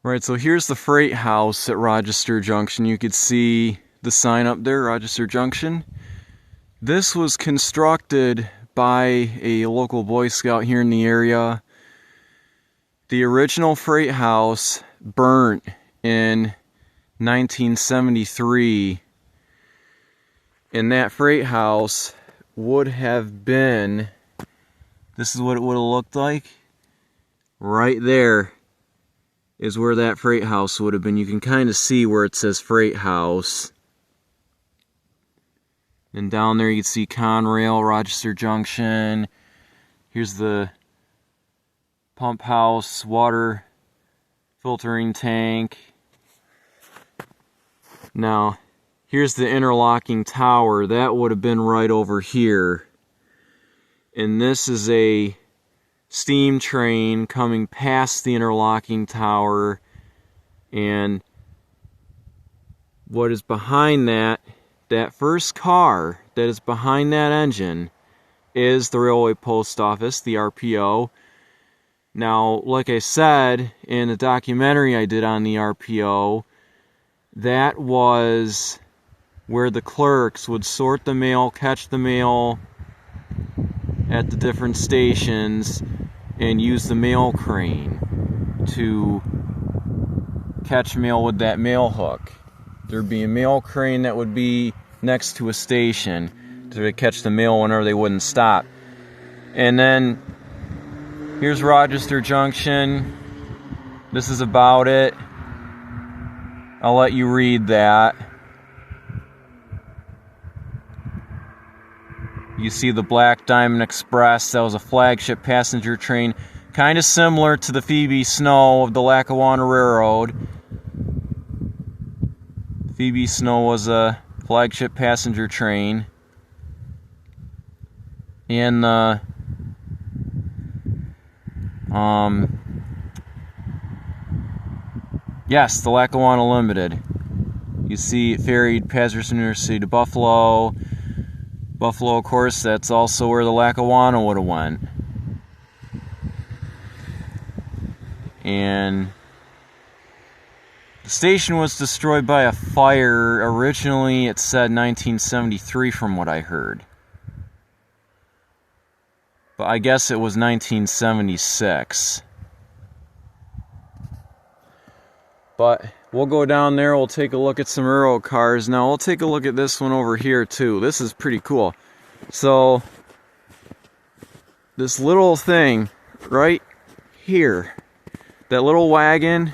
Right, so here's the freight house at Rochester Junction. You could see the sign up there, Rochester Junction. This was constructed by a local Boy Scout here in the area. The original freight house burnt in 1973, and that freight house would have been, this is what it would have looked like. Right there is where that freight house would have been. You can kind of see where it says freight house. And down there you can see Conrail, Rochester Junction. Here's the pump house, water filtering tank. Now, here's the interlocking tower. That would have been right over here. And this is a steam train coming past the interlocking tower. And what is behind that, that first car that is behind that engine, is the railway post office, the RPO. Now, like I said in the documentary I did on the RPO, that was where the clerks would sort the mail, catch the mail at the different stations, and use the mail crane to catch mail with that mail hook. There'd be a mail crane that would be next to a station to catch the mail whenever they wouldn't stop. And then here's Rochester Junction. This is about it. I'll let you read that. You see the Black Diamond Express. That was a flagship passenger train, kind of similar to the Phoebe Snow of the Lackawanna Railroad. Phoebe Snow was a flagship passenger train. And yes, the Lackawanna Limited. You see it ferried passengers from New York City to Buffalo. Buffalo, of course, that's also where the Lackawanna would have went. And the station was destroyed by a fire. Originally, it said 1973 from what I heard. But I guess it was 1976. But we'll go down there, we'll take a look at some railroad cars. Now, we'll take a look at this one over here, too. This is pretty cool. So, this little thing right here, that little wagon,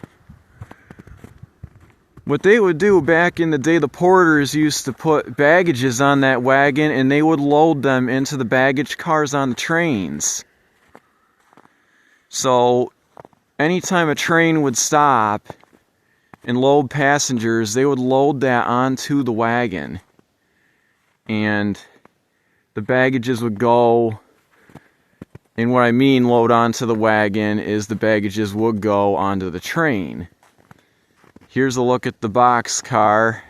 what they would do back in the day, the porters used to put baggages on that wagon, and they would load them into the baggage cars on the trains. So, anytime a train would stop and load passengers, they would load that onto the wagon. And the baggages would go, and what I mean load onto the wagon is the baggages would go onto the train. Here's a look at the box car.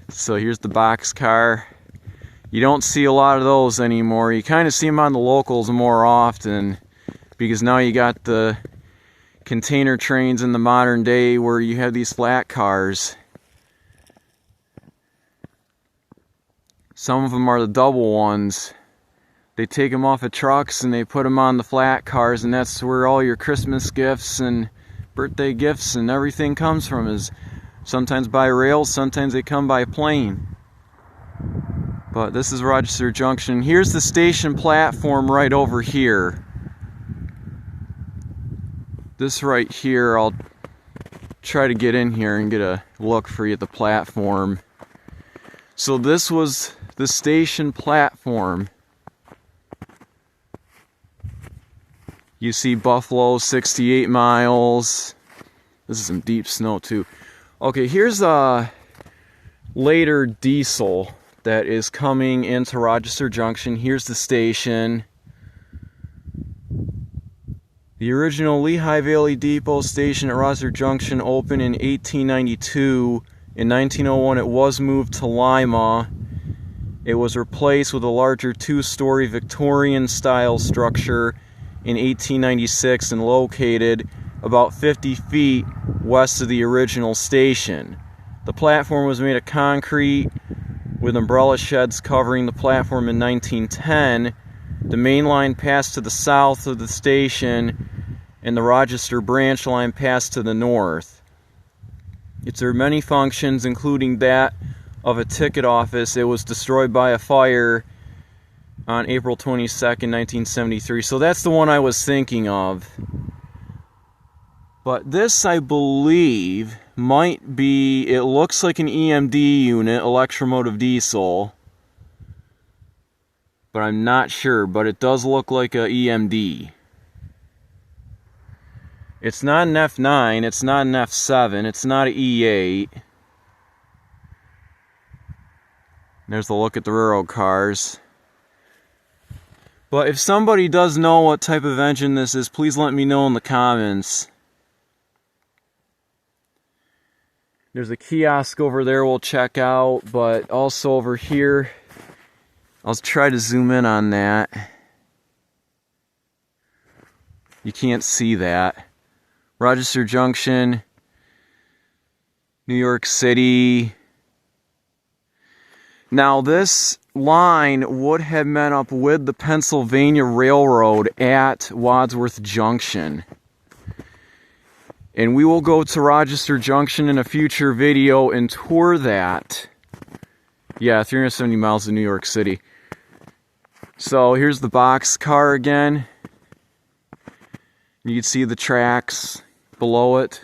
So here's the box car. You don't see a lot of those anymore. You kind of see them on the locals more often, because now you got the container trains in the modern day where you have these flat cars. Some of them are the double ones. They take them off of trucks and they put them on the flat cars, and that's where all your Christmas gifts and birthday gifts and everything comes from, is sometimes by rail, sometimes they come by plane. But this is Rochester Junction. Here's the station platform right over here. This right here, I'll try to get in here and get a look for you at the platform. So this was the station platform. You see Buffalo, 68 miles. This is some deep snow too. Okay, here's a later diesel that is coming into Rochester Junction. Here's the station. The original Lehigh Valley Depot station at Rochester Junction opened in 1892. In 1901, it was moved to Lima. It was replaced with a larger two-story Victorian-style structure in 1896 and located about 50 feet west of the original station. The platform was made of concrete with umbrella sheds covering the platform in 1910. The main line passed to the south of the station, and the Rochester branch line passed to the north. It served many functions, including that of a ticket office. It was destroyed by a fire on April 22nd, 1973. So that's the one I was thinking of. But this, I believe, might be, it looks like an EMD unit, electromotive diesel. But I'm not sure, but it does look like a EMD. It's not an F9, it's not an F7, it's not an E8. There's a look at the railroad cars. But if somebody does know what type of engine this is, please let me know in the comments. There's a kiosk over there we'll check out, but also over here, I'll try to zoom in on that. You can't see that. Rochester Junction, New York City. Now this line would have met up with the Pennsylvania Railroad at Wadsworth Junction. And we will go to Rochester Junction in a future video and tour that. Yeah, 370 miles to New York City. So here's the box car again. You can see the tracks below it.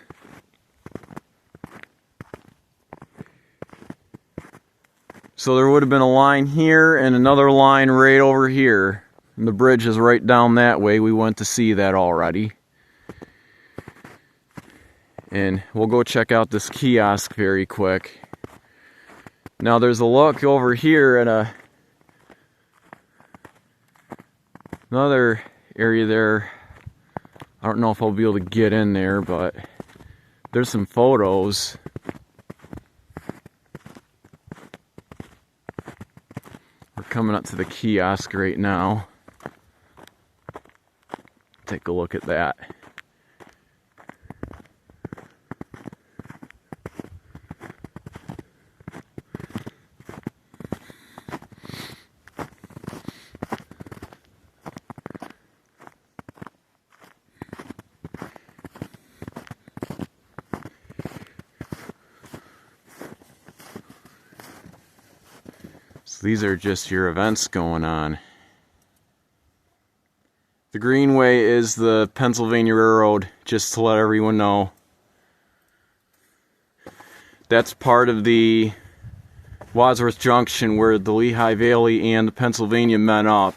So there would have been a line here and another line right over here. And the bridge is right down that way. We went to see that already. And we'll go check out this kiosk very quick. Now there's a look over here at another area there. I don't know if I'll be able to get in there, but there's some photos. We're coming up to the kiosk right now. Take a look at that. So these are just your events going on. The Greenway is the Pennsylvania Railroad, just to let everyone know. That's part of the Wadsworth Junction where the Lehigh Valley and the Pennsylvania met up.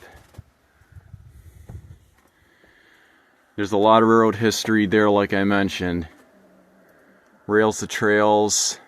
There's a lot of railroad history there, like I mentioned. Rails to trails.